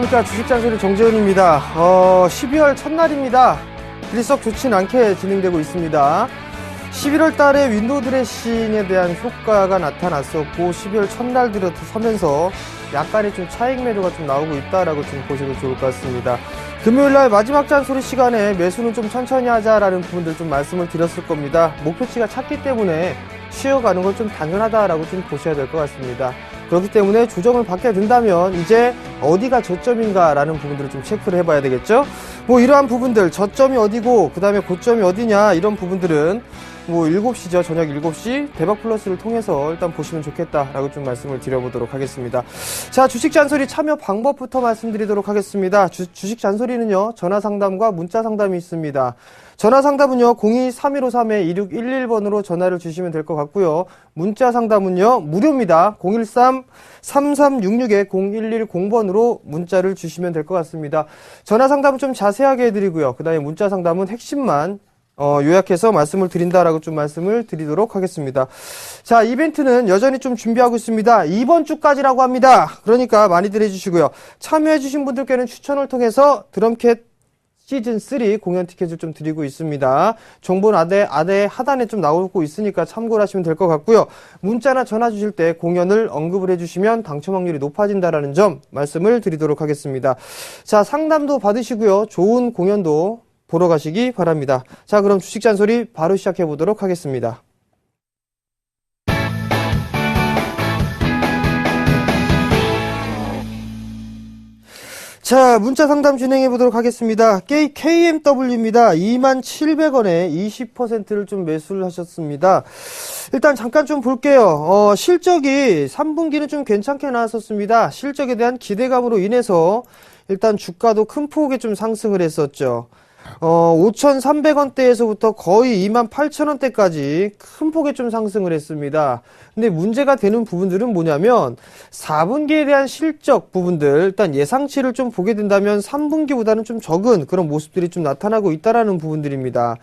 안녕하십니까. 주식잔소리 정재훈입니다. 12월 첫날입니다. 일이 썩 좋진 않게 진행되고 있습니다. 11월 달에 윈도우 드레싱에 대한 효과가 나타났었고 12월 첫날 들어서면서 약간의 좀 차익 매도가 좀 나오고 있다라고 좀 보셔도 좋을 것 같습니다. 금요일날 마지막 잔소리 시간에 매수는 좀 천천히 하자라는 부분들 좀 말씀을 드렸을 겁니다. 목표치가 찼기 때문에 쉬어가는 건 좀 당연하다라고 좀 보셔야 될 것 같습니다. 그렇기 때문에 조정을 받게 된다면 이제 어디가 저점인가라는 부분들을 좀 체크를 해봐야 되겠죠. 뭐 이러한 부분들, 저점이 어디고 그 다음에 고점이 어디냐, 이런 부분들은 뭐 7시죠. 저녁 7시 대박 플러스를 통해서 일단 보시면 좋겠다라고 좀 말씀을 드려보도록 하겠습니다. 자, 주식 잔소리 참여 방법부터 말씀드리도록 하겠습니다. 주식 잔소리는요, 전화 상담과 문자 상담이 있습니다. 전화 상담은요, 02-3153-2611번으로 전화를 주시면 될 것 같고요. 문자 상담은요, 무료입니다. 013-3366-0110번으로 문자를 주시면 될 것 같습니다. 전화 상담은 좀 자세하게 해드리고요. 그 다음에 문자 상담은 핵심만 요약해서 말씀을 드린다라고 좀 말씀을 드리도록 하겠습니다. 자, 이벤트는 여전히 좀 준비하고 있습니다. 이번 주까지라고 합니다. 그러니까 많이들 해주시고요. 참여해주신 분들께는 추천을 통해서 드럼캣 시즌3 공연 티켓을 좀 드리고 있습니다. 정보는 아래 하단에 좀 나오고 있으니까 참고를 하시면 될 것 같고요. 문자나 전화 주실 때 공연을 언급을 해주시면 당첨 확률이 높아진다라는 점 말씀을 드리도록 하겠습니다. 자, 상담도 받으시고요. 좋은 공연도 보러 가시기 바랍니다. 자, 그럼 주식 잔소리 바로 시작해 보도록 하겠습니다. 자, 문자 상담 진행해 보도록 하겠습니다. KMW입니다. 27,000원에 20%를 좀 매수를 하셨습니다. 일단 잠깐 좀 볼게요. 실적이 3분기는 좀 괜찮게 나왔었습니다. 실적에 대한 기대감으로 인해서 일단 주가도 큰 폭의 좀 상승을 했었죠. 5,300원대에서부터 거의 28,000원대까지 큰 폭의 좀 상승을 했습니다. 근데 문제가 되는 부분들은 뭐냐면 4분기에 대한 실적 부분들, 일단 예상치를 좀 보게 된다면 3분기보다는 좀 적은 그런 모습들이 좀 나타나고 있다라는 부분들입니다.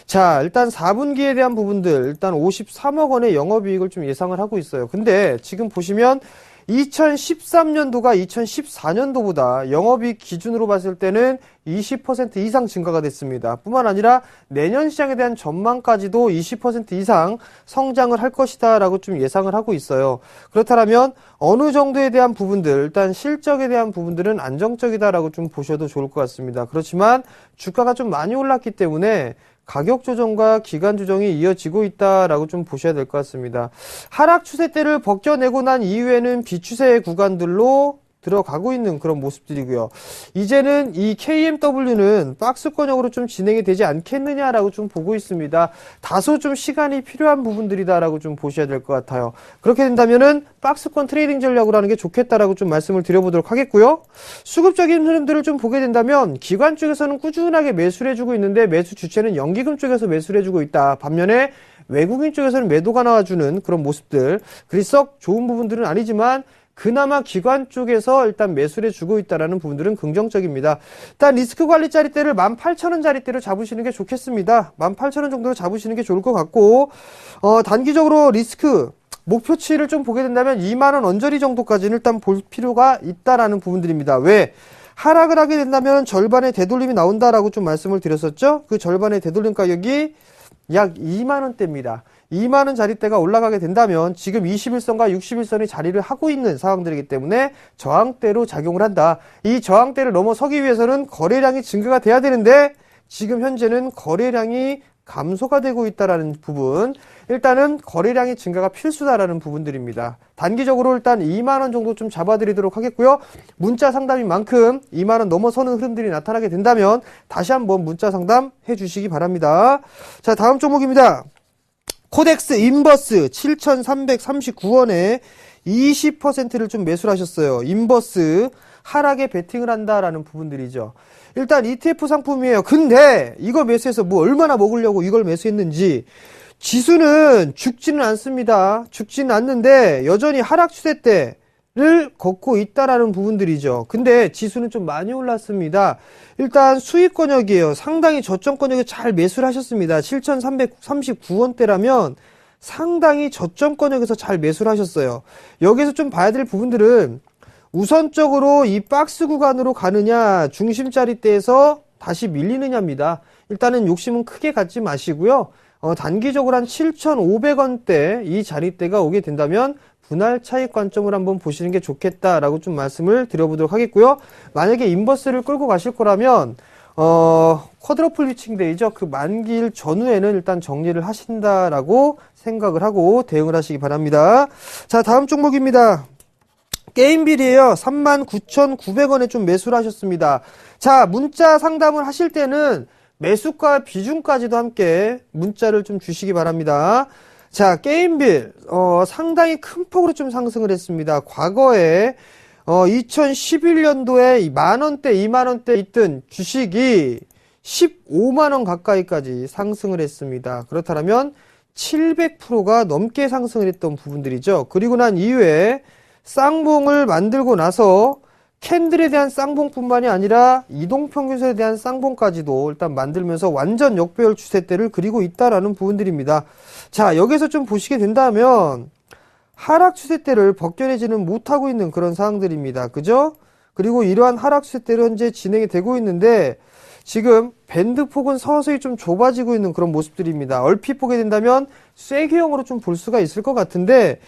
자, 일단 4분기에 대한 부분들, 일단 53억 원의 영업이익을 좀 예상을 하고 있어요. 근데 지금 보시면 2013년도가 2014년도보다 영업이익 기준으로 봤을 때는 20% 이상 증가가 됐습니다. 뿐만 아니라 내년 시장에 대한 전망까지도 20% 이상 성장을 할 것이다 라고 좀 예상을 하고 있어요. 그렇다면 어느 정도에 대한 부분들, 일단 실적에 대한 부분들은 안정적이다 라고 좀 보셔도 좋을 것 같습니다. 그렇지만 주가가 좀 많이 올랐기 때문에 가격 조정과 기간 조정이 이어지고 있다라고 좀 보셔야 될 것 같습니다. 하락 추세대를 벗겨내고 난 이후에는 비추세 구간들로 들어가고 있는 그런 모습들이고요. 이제는 이 KMW는 박스권형으로 좀 진행이 되지 않겠느냐라고 좀 보고 있습니다. 다소 좀 시간이 필요한 부분들이다라고 좀 보셔야 될 것 같아요. 그렇게 된다면은 박스권 트레이딩 전략으로 하는 게 좋겠다라고 좀 말씀을 드려보도록 하겠고요. 수급적인 흐름들을 좀 보게 된다면 기관 쪽에서는 꾸준하게 매수를 해주고 있는데 매수 주체는 연기금 쪽에서 매수를 해주고 있다. 반면에 외국인 쪽에서는 매도가 나와주는 그런 모습들, 그리 썩 좋은 부분들은 아니지만 그나마 기관 쪽에서 일단 매수를 해주고 있다는 부분들은 긍정적입니다. 일단 리스크 관리 자리대를 18,000원 자리대로 잡으시는 게 좋겠습니다. 18,000원 정도로 잡으시는 게 좋을 것 같고, 단기적으로 리스크 목표치를 좀 보게 된다면 2만원 언저리 정도까지는 일단 볼 필요가 있다라는 부분들입니다. 왜? 하락을 하게 된다면 절반의 되돌림이 나온다라고 좀 말씀을 드렸었죠? 그 절반의 되돌림 가격이 약 2만원대입니다. 2만원 자리대가 올라가게 된다면 지금 21선과 61선이 자리를 하고 있는 상황들이기 때문에 저항대로 작용을 한다. 이 저항대를 넘어서기 위해서는 거래량이 증가가 돼야 되는데 지금 현재는 거래량이 감소가 되고 있다라는 부분, 일단은 거래량의 증가가 필수다라는 부분들입니다. 단기적으로 일단 2만원 정도 좀 잡아드리도록 하겠고요. 문자 상담인 만큼 2만원 넘어서는 흐름들이 나타나게 된다면 다시 한번 문자 상담 해주시기 바랍니다. 자, 다음 종목입니다. 코덱스 인버스 7,339원에 20%를 좀 매수를 하셨어요. 인버스 하락에 베팅을 한다라는 부분들이죠. 일단 ETF 상품이에요. 근데 이거 매수해서 뭐 얼마나 먹으려고 이걸 매수했는지, 지수는 죽지는 않습니다. 죽지는 않는데 여전히 하락 추세대 를 걷고 있다라는 부분들이죠. 근데 지수는 좀 많이 올랐습니다. 일단 수익권역이에요. 상당히 저점권역에 잘 매수를 하셨습니다. 7,339원대라면 상당히 저점권역에서 잘 매수를 하셨어요. 여기서 좀 봐야 될 부분들은 우선적으로 이 박스 구간으로 가느냐, 중심자리대에서 다시 밀리느냐입니다. 일단은 욕심은 크게 갖지 마시고요. 단기적으로 한 7,500원대 이 자리대가 오게 된다면 분할 차익 관점을 한번 보시는 게 좋겠다라고 좀 말씀을 드려보도록 하겠고요. 만약에 인버스를 끌고 가실 거라면 쿼드러플 위칭데이죠. 그 만기일 전후에는 일단 정리를 하신다라고 생각을 하고 대응을 하시기 바랍니다. 자, 다음 종목입니다. 게임빌이에요. 39,900원에 좀 매수를 하셨습니다. 자, 문자 상담을 하실 때는 매수가 비중까지도 함께 문자를 좀 주시기 바랍니다. 자, 게임빌 상당히 큰 폭으로 좀 상승을 했습니다. 과거에 2011년도에 만원대, 2만원대 있던 주식이 15만원 가까이까지 상승을 했습니다. 그렇다면 700%가 넘게 상승을 했던 부분들이죠. 그리고 난 이후에 쌍봉을 만들고 나서 캔들에 대한 쌍봉뿐만이 아니라 이동평균선에 대한 쌍봉까지도 일단 만들면서 완전 역배열 추세대를 그리고 있다라는 부분들입니다. 자, 여기서 좀 보시게 된다면 하락 추세대를 벗겨내지는 못하고 있는 그런 상황들입니다. 그죠? 그리고 이러한 하락 추세대로 현재 진행이 되고 있는데 지금 밴드폭은 서서히 좀 좁아지고 있는 그런 모습들입니다. 얼핏 보게 된다면 쐐기형으로 좀 볼 수가 있을 것 같은데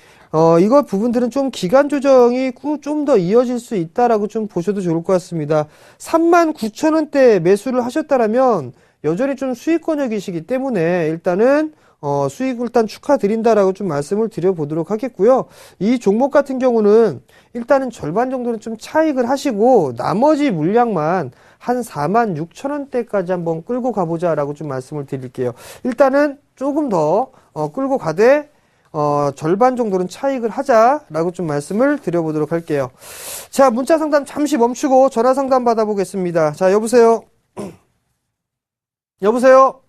이거 부분들은 좀 기간 조정이 좀 더 이어질 수 있다라고 좀 보셔도 좋을 것 같습니다. 39,000원대 매수를 하셨다라면 여전히 좀 수익권역이시기 때문에 일단은 수익을 일단 축하드린다라고 좀 말씀을 드려보도록 하겠고요. 이 종목 같은 경우는 일단은 절반 정도는 좀 차익을 하시고 나머지 물량만 한 46,000원대까지 한번 끌고 가보자라고 좀 말씀을 드릴게요. 일단은 조금 더 끌고 가되 절반 정도는 차익을 하자라고 좀 말씀을 드려보도록 할게요. 자, 문자 상담 잠시 멈추고 전화 상담 받아보겠습니다. 자, 여보세요? 여보세요?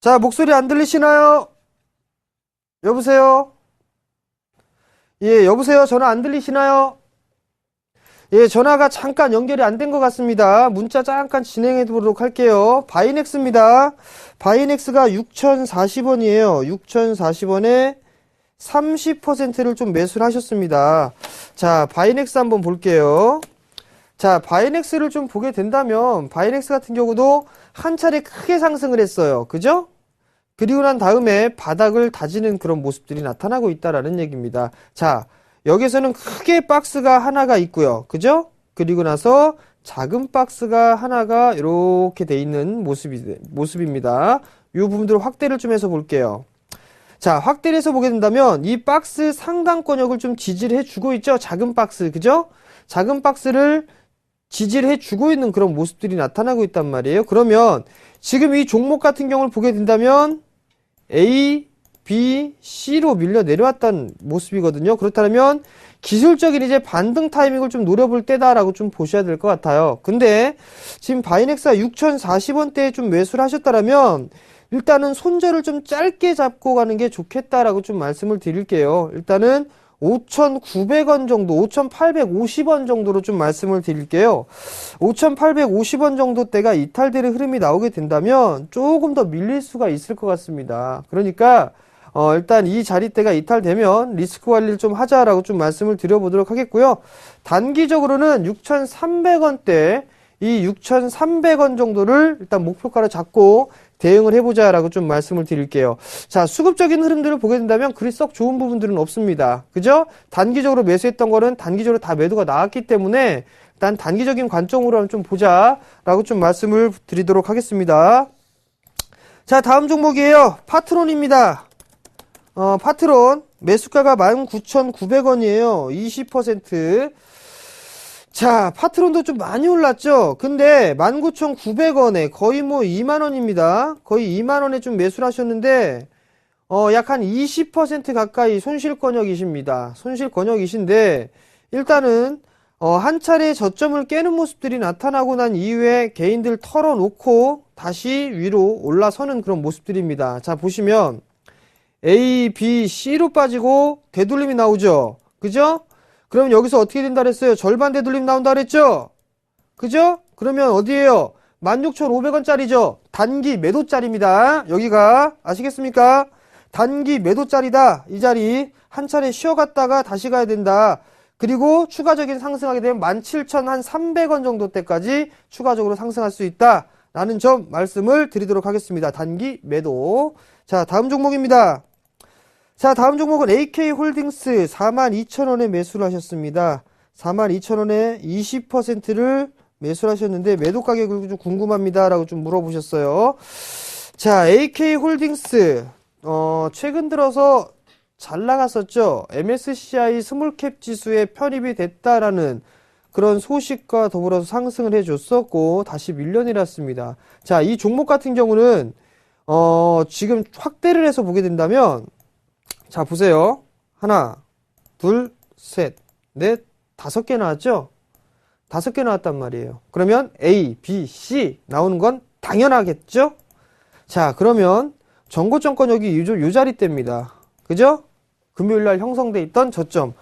자, 목소리 안 들리시나요? 여보세요? 예, 여보세요? 전화 안 들리시나요? 예, 전화가 잠깐 연결이 안 된 것 같습니다. 문자 잠깐 진행해 보도록 할게요. 바이넥스입니다. 바이넥스가 6,040원이에요. 6,040원에 30%를 좀 매수를 하셨습니다. 자, 바이넥스 한번 볼게요. 자, 바이넥스를 좀 보게 된다면 바이넥스 같은 경우도 한 차례 크게 상승을 했어요. 그죠? 그리고 난 다음에 바닥을 다지는 그런 모습들이 나타나고 있다라는 얘기입니다. 자, 여기서는 크게 박스가 하나가 있고요. 그죠? 그리고 나서 작은 박스가 하나가 이렇게 돼 있는 모습입니다. 이 부분들을 확대를 좀 해서 볼게요. 자, 확대를 해서 보게 된다면 이 박스 상단권역을 좀 지지를 해주고 있죠? 작은 박스, 그죠? 작은 박스를 지지를 해주고 있는 그런 모습들이 나타나고 있단 말이에요. 그러면 지금 이 종목 같은 경우를 보게 된다면 A, B, C로 밀려 내려왔던 모습이거든요. 그렇다면 기술적인 이제 반등 타이밍을 좀 노려볼 때다라고 좀 보셔야 될 것 같아요. 근데 지금 바이넥스가 6,040원대에 좀 매수를 하셨다라면 일단은 손절을 좀 짧게 잡고 가는 게 좋겠다라고 좀 말씀을 드릴게요. 일단은 5,900원 정도, 5,850원 정도로 좀 말씀을 드릴게요. 5,850원 정도 대가 이탈되는 흐름이 나오게 된다면 조금 더 밀릴 수가 있을 것 같습니다. 그러니까 일단 이 자리대가 이탈되면 리스크 관리를 좀 하자라고 좀 말씀을 드려보도록 하겠고요. 단기적으로는 6,300원대, 이 6,300원 정도를 일단 목표가로 잡고 대응을 해보자라고 좀 말씀을 드릴게요. 자, 수급적인 흐름들을 보게 된다면 그리 썩 좋은 부분들은 없습니다. 그죠? 단기적으로 매수했던 거는 단기적으로 다 매도가 나왔기 때문에 일단 단기적인 관점으로 좀 보자라고 좀 말씀을 드리도록 하겠습니다. 자, 다음 종목이에요. 파트론입니다. 파트론 매수가가 19,900원이에요. 20%. 자, 파트론도 좀 많이 올랐죠? 근데 19,900원에 거의 뭐 2만원입니다. 거의 2만원에 좀 매수를 하셨는데 약 한 20% 가까이 손실권역이십니다. 손실권역이신데 일단은 한 차례 저점을 깨는 모습들이 나타나고 난 이후에 개인들 털어놓고 다시 위로 올라서는 그런 모습들입니다. 자, 보시면 A, B, C로 빠지고 되돌림이 나오죠. 그죠? 그럼 여기서 어떻게 된다 그랬어요? 절반 되돌림 나온다 그랬죠? 그죠? 그러면 어디에요? 16,500원짜리죠? 단기 매도짜리입니다. 여기가 아시겠습니까? 단기 매도짜리다. 이 자리 한 차례 쉬어갔다가 다시 가야 된다. 그리고 추가적인 상승하게 되면 17,300원 정도 때까지 추가적으로 상승할 수 있다라는 점 말씀을 드리도록 하겠습니다. 단기 매도. 자, 다음 종목입니다. 자, 다음 종목은 AK홀딩스 42,000원에 매수를 하셨습니다. 42,000원에 20%를 매수를 하셨는데 매도 가격을 좀 궁금합니다 라고 좀 물어보셨어요. 자, AK홀딩스 최근 들어서 잘 나갔었죠. MSCI 스몰캡 지수에 편입이 됐다라는 그런 소식과 더불어서 상승을 해줬었고 다시 밀려내렸습니다. 자, 이 종목 같은 경우는 지금 확대를 해서 보게 된다면 자, 보세요. 하나, 둘, 셋, 넷, 5개 나왔죠? 5개 나왔단 말이에요. 그러면 A, B, C 나오는 건 당연하겠죠? 자, 그러면 정고점권 여기 요 자리대입니다. 그죠? 금요일날 형성돼 있던 저점.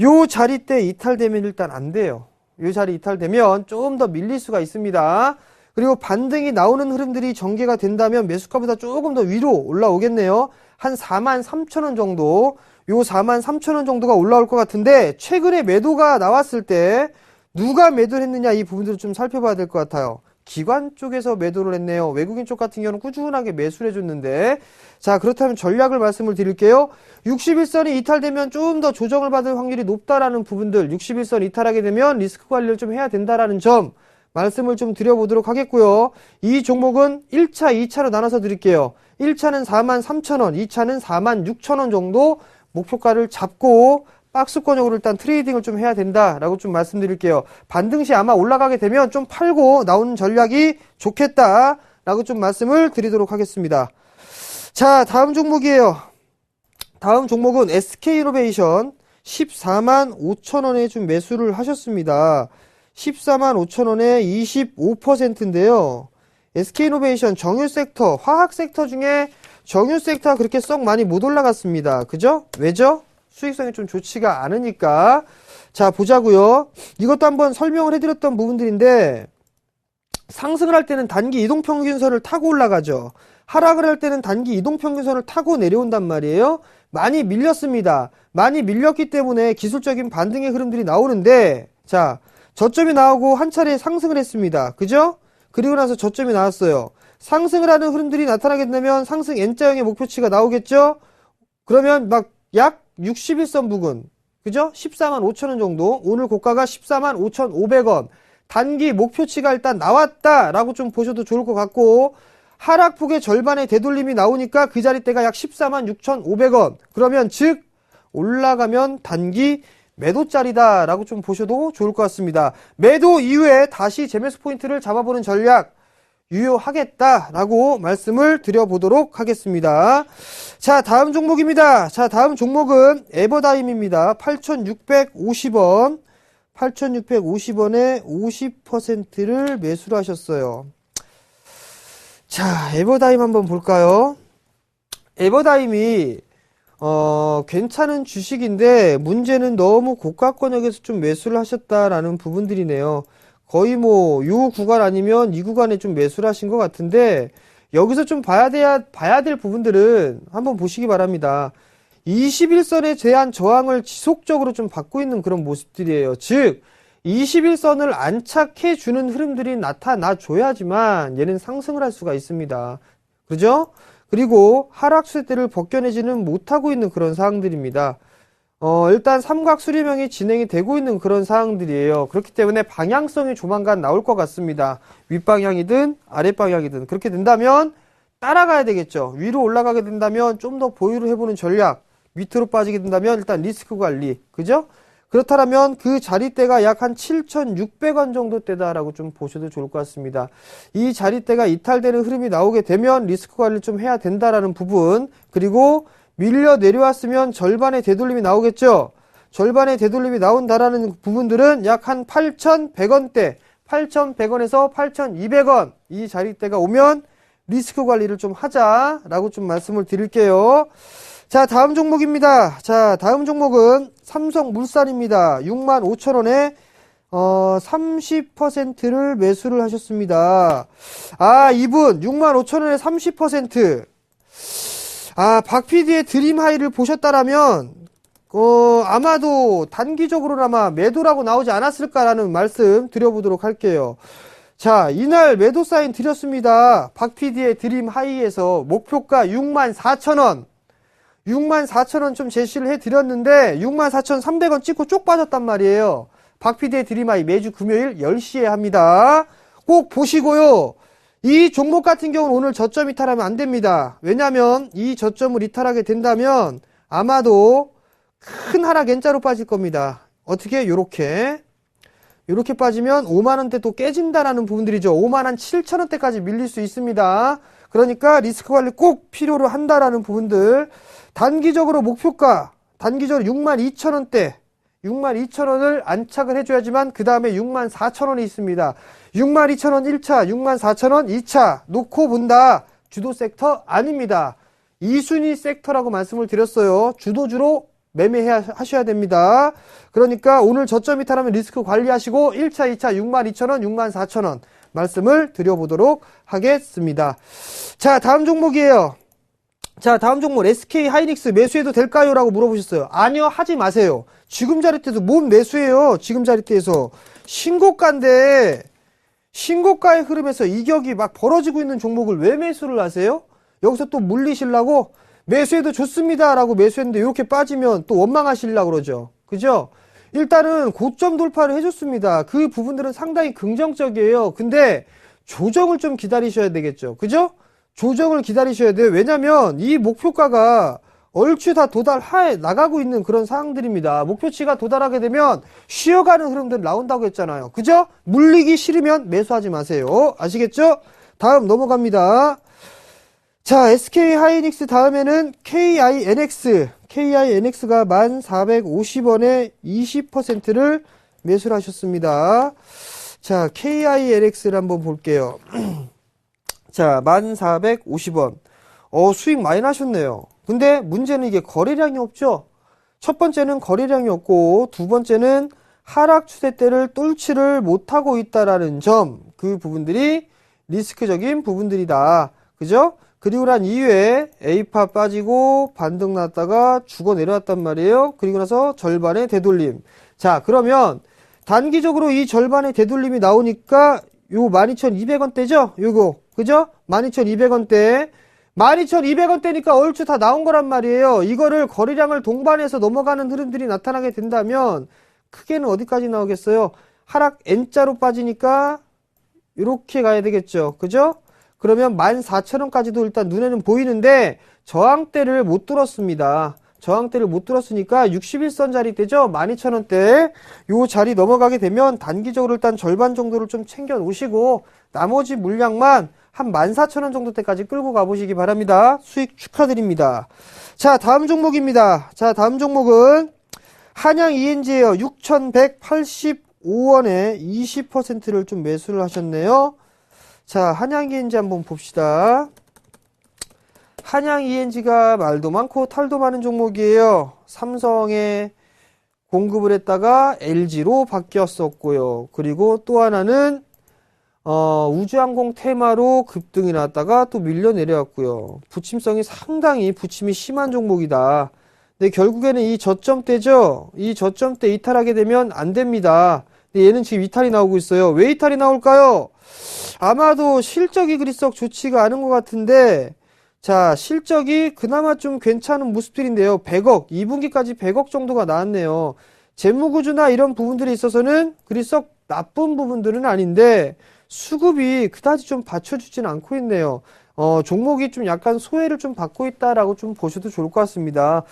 요 자리대 이탈되면 일단 안 돼요. 요 자리 이탈되면 조금 더 밀릴 수가 있습니다. 그리고 반등이 나오는 흐름들이 전개가 된다면 매수가보다 조금 더 위로 올라오겠네요. 한 43,000원 정도, 요 43,000원 정도가 올라올 것 같은데 최근에 매도가 나왔을 때 누가 매도를 했느냐 이 부분들을 좀 살펴봐야 될 것 같아요. 기관 쪽에서 매도를 했네요. 외국인 쪽 같은 경우는 꾸준하게 매수를 해줬는데 자, 그렇다면 전략을 말씀을 드릴게요. 61선이 이탈되면 좀 더 조정을 받을 확률이 높다라는 부분들, 61선 이탈하게 되면 리스크 관리를 좀 해야 된다라는 점 말씀을 좀 드려보도록 하겠고요. 이 종목은 1차, 2차로 나눠서 드릴게요. 1차는 43,000원, 2차는 46,000원 정도 목표가를 잡고 박스권역으로 일단 트레이딩을 좀 해야 된다라고 좀 말씀드릴게요. 반등 시 아마 올라가게 되면 좀 팔고 나오는 전략이 좋겠다라고 좀 말씀을 드리도록 하겠습니다. 자, 다음 종목이에요. 다음 종목은 SK이노베이션 145,000원에 좀 매수를 하셨습니다. 145,000원에 25%인데요. SK이노베이션 정유 섹터, 화학 섹터 중에 정유 섹터가 그렇게 썩 많이 못 올라갔습니다. 그죠? 왜죠? 수익성이 좀 좋지가 않으니까. 자, 보자고요. 이것도 한번 설명을 해드렸던 부분들인데 상승을 할 때는 단기 이동평균선을 타고 올라가죠. 하락을 할 때는 단기 이동평균선을 타고 내려온단 말이에요. 많이 밀렸습니다. 많이 밀렸기 때문에 기술적인 반등의 흐름들이 나오는데 자, 저점이 나오고 한 차례 상승을 했습니다. 그죠? 그리고 나서 저점이 나왔어요. 상승을 하는 흐름들이 나타나게 되면 상승 N자형의 목표치가 나오겠죠? 그러면 막 약 61선 부근, 그죠? 145,000원 정도, 오늘 고가가 145,500원. 단기 목표치가 일단 나왔다라고 좀 보셔도 좋을 것 같고, 하락폭의 절반의 되돌림이 나오니까 그 자리대가 약 146,500원. 그러면 즉 올라가면 단기 매도짜리다라고 좀 보셔도 좋을 것 같습니다. 매도 이후에 다시 재매수 포인트를 잡아보는 전략 유효하겠다라고 말씀을 드려보도록 하겠습니다. 자, 다음 종목입니다. 자, 다음 종목은 에버다임입니다. 8,650원. 8,650원에 50%를 매수를 하셨어요. 자, 에버다임 한번 볼까요? 에버다임이 괜찮은 주식인데 문제는 너무 고가권역에서 좀 매수를 하셨다라는 부분들이네요. 거의 뭐 요 구간 아니면 이 구간에 좀 매수를 하신 것 같은데 여기서 좀 봐야 될 부분들은 한번 보시기 바랍니다. 21선에 대한 저항을 지속적으로 좀 받고 있는 그런 모습들이에요. 즉 21선을 안착해 주는 흐름들이 나타나 줘야지만 얘는 상승을 할 수가 있습니다. 그죠? 그리고 하락 추세대를 벗겨내지는 못하고 있는 그런 사항들입니다. 일단 삼각 수렴형이 진행이 되고 있는 그런 사항들이에요. 그렇기 때문에 방향성이 조만간 나올 것 같습니다. 윗방향이든 아랫방향이든 그렇게 된다면 따라가야 되겠죠. 위로 올라가게 된다면 좀 더 보유를 해보는 전략, 밑으로 빠지게 된다면 일단 리스크 관리, 그죠? 그렇다면 그 자리대가 약 한 7,600원 정도 대다라고 좀 보셔도 좋을 것 같습니다. 이 자리대가 이탈되는 흐름이 나오게 되면 리스크 관리를 좀 해야 된다라는 부분, 그리고 밀려 내려왔으면 절반의 되돌림이 나오겠죠. 절반의 되돌림이 나온다라는 부분들은 약 한 8,100원대, 8,100원에서 8,200원 이 자리대가 오면 리스크 관리를 좀 하자라고 좀 말씀을 드릴게요. 자, 다음 종목입니다. 자, 다음 종목은 삼성물산입니다. 65,000원에 30%를 매수를 하셨습니다. 아, 이분 65,000원에 30%. 아, 박 PD의 드림 하이를 보셨다라면 아마도 단기적으로나마 매도라고 나오지 않았을까라는 말씀 드려보도록 할게요. 자, 이날 매도 사인 드렸습니다. 박 PD의 드림 하이에서 목표가 64,000원. 64,000원 좀 제시를 해드렸는데 64,300원 찍고 쪽 빠졌단 말이에요. 박 PD의 드림 하이 매주 금요일 10시에 합니다. 꼭 보시고요. 이 종목 같은 경우는 오늘 저점 이탈하면 안 됩니다. 왜냐면 이 저점을 이탈하게 된다면 아마도 큰 하락 N자로 빠질 겁니다. 어떻게? 요렇게 빠지면 5만원대 또 깨진다라는 부분들이죠. 5만 7천원대까지 밀릴 수 있습니다. 그러니까 리스크 관리 꼭 필요로 한다라는 부분들. 단기적으로 목표가 단기적으로 62,000원대 62,000원을 안착을 해줘야지만 그 다음에 64,000원이 있습니다. 62,000원 1차 64,000원 2차 놓고 본다. 주도 섹터 아닙니다. 2순위 섹터라고 말씀을 드렸어요. 주도주로 매매하셔야 됩니다. 그러니까 오늘 저점 이탈하면 리스크 관리하시고 1차 2차 62,000원 64,000원 말씀을 드려보도록 하겠습니다. 자, 다음 종목이에요. 자, 다음 종목 SK 하이닉스 매수해도 될까요? 라고 물어보셨어요. 아니요, 하지 마세요. 지금 자리대에서 뭔 매수해요? 지금 자리대에서 신고가인데 신고가의 흐름에서 이격이 막 벌어지고 있는 종목을 왜 매수를 하세요? 여기서 또 물리시려고 매수해도 좋습니다 라고 매수했는데 이렇게 빠지면 또 원망하시려고 그러죠. 그죠? 일단은 고점 돌파를 해줬습니다. 그 부분들은 상당히 긍정적이에요. 근데 조정을 좀 기다리셔야 되겠죠. 그죠? 조정을 기다리셔야 돼요. 왜냐면 이 목표가가 얼추 다 도달해 나가고 있는 그런 상황들입니다. 목표치가 도달하게 되면 쉬어가는 흐름들 나온다고 했잖아요. 그죠? 물리기 싫으면 매수하지 마세요. 아시겠죠? 다음 넘어갑니다. 자, SK 하이닉스 다음에는 KINX. KINX가 1,450원에 20%를 매수를 하셨습니다. 자, KINX를 한번 볼게요. 자, 1,450원. 수익 많이 나셨네요. 근데 문제는 이게 거래량이 없죠? 첫 번째는 거래량이 없고, 두 번째는 하락 추세대를 뚫지를 못하고 있다라는 점, 그 부분들이 리스크적인 부분들이다. 그죠? 그리고 난 이후에 A파 빠지고 반등 났다가 죽어 내려왔단 말이에요. 그리고 나서 절반의 되돌림. 자, 그러면 단기적으로 이 절반의 되돌림이 나오니까 요 12,200원대죠? 요거. 그죠? 12,200원대. 12,200원대니까 얼추 다 나온 거란 말이에요. 이거를 거래량을 동반해서 넘어가는 흐름들이 나타나게 된다면 크게는 어디까지 나오겠어요? 하락 N자로 빠지니까 이렇게 가야 되겠죠. 그죠? 그러면 14,000원까지도 일단 눈에는 보이는데 저항대를 못 뚫었습니다. 저항대를 못 뚫었으니까 61선 자리대죠. 12,000원대. 요 자리 넘어가게 되면 단기적으로 일단 절반 정도를 좀 챙겨 놓으시고 나머지 물량만 한 14,000원 정도 때까지 끌고 가보시기 바랍니다. 수익 축하드립니다. 자, 다음 종목입니다. 자, 다음 종목은 한양 ENG예요. 6,185원에 20%를 좀 매수를 하셨네요. 자, 한양 ENG 한번 봅시다. 한양 ENG가 말도 많고 탈도 많은 종목이에요. 삼성에 공급을 했다가 LG로 바뀌었었고요. 그리고 또 하나는 우주항공 테마로 급등이 났다가 또 밀려 내려왔고요. 부침성이 상당히 부침이 심한 종목이다. 근데 결국에는 이 저점대죠. 이 저점대 이탈하게 되면 안 됩니다. 근데 얘는 지금 이탈이 나오고 있어요. 왜 이탈이 나올까요? 아마도 실적이 그리 썩 좋지가 않은 것 같은데, 자, 실적이 그나마 좀 괜찮은 모습들인데요. 100억, 2분기까지 100억 정도가 나왔네요. 재무구조나 이런 부분들에 있어서는 그리 썩 나쁜 부분들은 아닌데, 수급이 그다지 좀 받쳐주지는 않고 있네요. 종목이 좀 약간 소외를 좀 받고 있다라고 좀 보셔도 좋을 것 같습니다.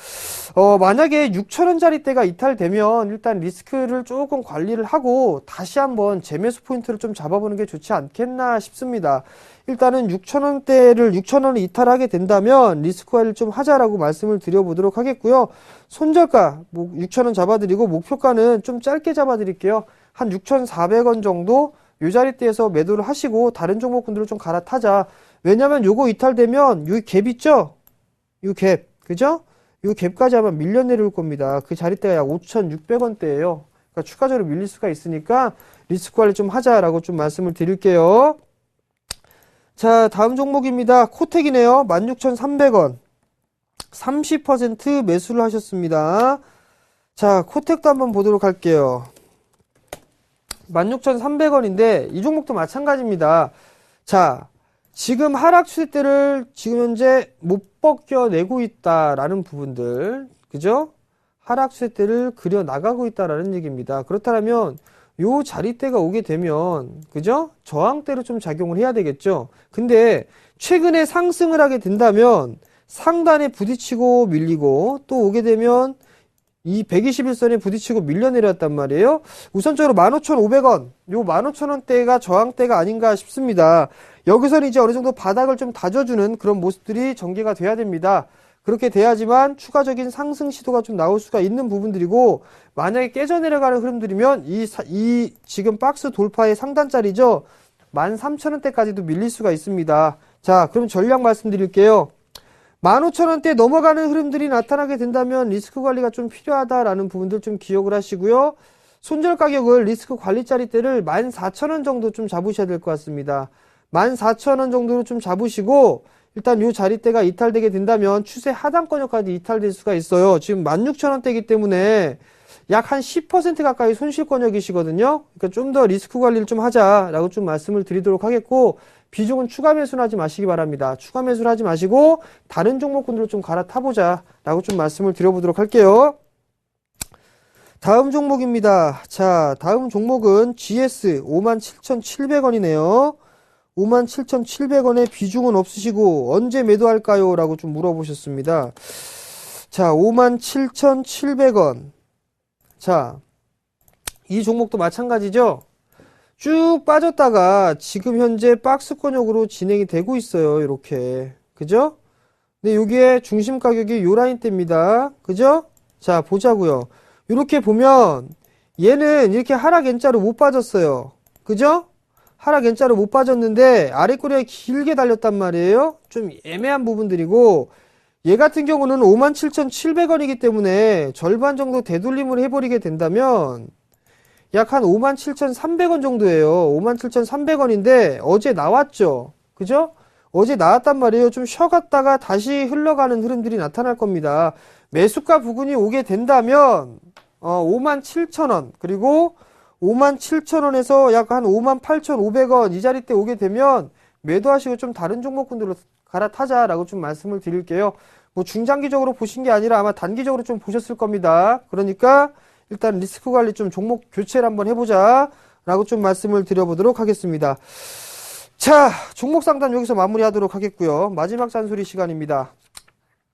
만약에 6,000원짜리대가 이탈되면 일단 리스크를 조금 관리를 하고 다시 한번 재매수 포인트를 좀 잡아보는 게 좋지 않겠나 싶습니다. 일단은 6,000원대를 6,000원을 이탈하게 된다면 리스크 관리를 좀 하자라고 말씀을 드려보도록 하겠고요. 손절가 6,000원 잡아드리고 목표가는 좀 짧게 잡아드릴게요. 한 6,400원 정도 요 자리대에서 매도를 하시고 다른 종목군들을 좀 갈아타자. 왜냐면 요거 이탈되면 요 갭 있죠? 요 갭. 그죠? 요 갭까지 아마 밀려 내려올 겁니다. 그 자리대가 약 5,600원대예요. 그러니까 추가적으로 밀릴 수가 있으니까 리스크 관리 좀 하자라고 좀 말씀을 드릴게요. 자, 다음 종목입니다. 코텍이네요. 16,300원. 30% 매수를 하셨습니다. 자, 코텍도 한번 보도록 할게요. 16,300원인데 이 종목도 마찬가지입니다. 자, 지금 하락 추세대를 지금 현재 못 벗겨내고 있다라는 부분들, 그죠? 하락 추세대를 그려 나가고 있다라는 얘기입니다. 그렇다면 요 자리대가 오게 되면, 그죠? 저항대로 좀 작용을 해야 되겠죠? 근데 최근에 상승을 하게 된다면 상단에 부딪히고 밀리고 또 오게 되면 이 121선에 부딪히고 밀려 내렸단 말이에요. 우선적으로 15,500원, 요 15,000원대가 저항대가 아닌가 싶습니다. 여기서는 이제 어느 정도 바닥을 좀 다져주는 그런 모습들이 전개가 돼야 됩니다. 그렇게 돼야지만 추가적인 상승 시도가 좀 나올 수가 있는 부분들이고, 만약에 깨져 내려가는 흐름들이면 이 지금 박스 돌파의 상단짜리죠, 13,000원대까지도 밀릴 수가 있습니다. 자, 그럼 전략 말씀드릴게요. 15,000원대 넘어가는 흐름들이 나타나게 된다면 리스크 관리가 좀 필요하다라는 부분들 좀 기억을 하시고요. 손절 가격을 리스크 관리 자리대를 14,000원 정도 좀 잡으셔야 될 것 같습니다. 14,000원 정도로 좀 잡으시고, 일단 이 자리대가 이탈되게 된다면 추세 하단권역까지 이탈될 수가 있어요. 지금 16,000원대이기 때문에 약 한 10% 가까이 손실권역이시거든요. 그러니까 좀 더 리스크 관리를 좀 하자라고 좀 말씀을 드리도록 하겠고, 비중은 추가 매수는 하지 마시기 바랍니다. 추가 매수를 하지 마시고 다른 종목군들을 좀 갈아타보자 라고 좀 말씀을 드려보도록 할게요. 다음 종목입니다. 자, 다음 종목은 GS 57,700원이네요. 57,700원에 비중은 없으시고 언제 매도할까요? 라고 좀 물어보셨습니다. 자, 57,700원. 자, 이 종목도 마찬가지죠. 쭉 빠졌다가 지금 현재 박스권역으로 진행이 되고 있어요. 이렇게. 그죠? 근데 여기에 중심 가격이 요 라인대입니다. 그죠? 자, 보자고요. 이렇게 보면 얘는 이렇게 하락 N자로 못 빠졌어요. 그죠? 하락 N자로 못 빠졌는데 아래꼬리에 길게 달렸단 말이에요. 좀 애매한 부분들이고, 얘 같은 경우는 57,700원이기 때문에 절반 정도 되돌림을 해버리게 된다면 약 한 57,300원 정도예요. 57,300원인데 어제 나왔죠. 그죠? 어제 나왔단 말이에요. 좀 쉬어갔다가 다시 흘러가는 흐름들이 나타날 겁니다. 매수가 부근이 오게 된다면 57,000원, 그리고 57,000원에서 약 한 58,500원 이 자리대 오게 되면 매도하시고 좀 다른 종목군들로 갈아타자라고 좀 말씀을 드릴게요. 뭐 중장기적으로 보신 게 아니라 아마 단기적으로 좀 보셨을 겁니다. 그러니까 일단 리스크 관리 좀 종목 교체를 한번 해보자 라고 좀 말씀을 드려보도록 하겠습니다. 자, 종목 상담 여기서 마무리하도록 하겠고요. 마지막 잔소리 시간입니다.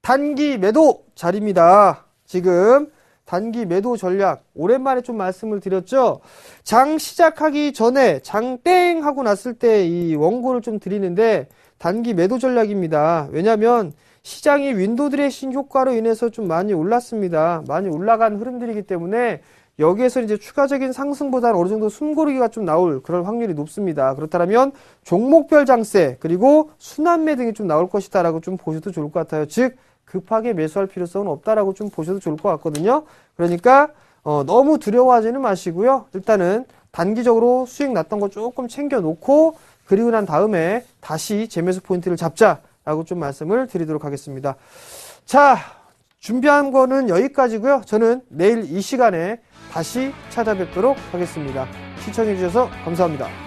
단기 매도 자리입니다. 지금 단기 매도 전략 오랜만에 좀 말씀을 드렸죠. 장 시작하기 전에 장 땡 하고 났을 때 이 원고를 좀 드리는데 단기 매도 전략입니다. 왜냐하면 시장이 윈도우 드레싱 효과로 인해서 좀 많이 올랐습니다. 많이 올라간 흐름들이기 때문에 여기에서 이제 추가적인 상승보다는 어느 정도 숨고르기가 좀 나올 그럴 확률이 높습니다. 그렇다면 종목별 장세 그리고 순환매 등이 좀 나올 것이다라고 좀 보셔도 좋을 것 같아요. 즉 급하게 매수할 필요성은 없다라고 좀 보셔도 좋을 것 같거든요. 그러니까 너무 두려워하지는 마시고요. 일단은 단기적으로 수익 났던 거 조금 챙겨 놓고 그리고 난 다음에 다시 재매수 포인트를 잡자라고 좀 말씀을 드리도록 하겠습니다. 자, 준비한 거는 여기까지고요. 저는 내일 이 시간에 다시 찾아뵙도록 하겠습니다. 시청해 주셔서 감사합니다.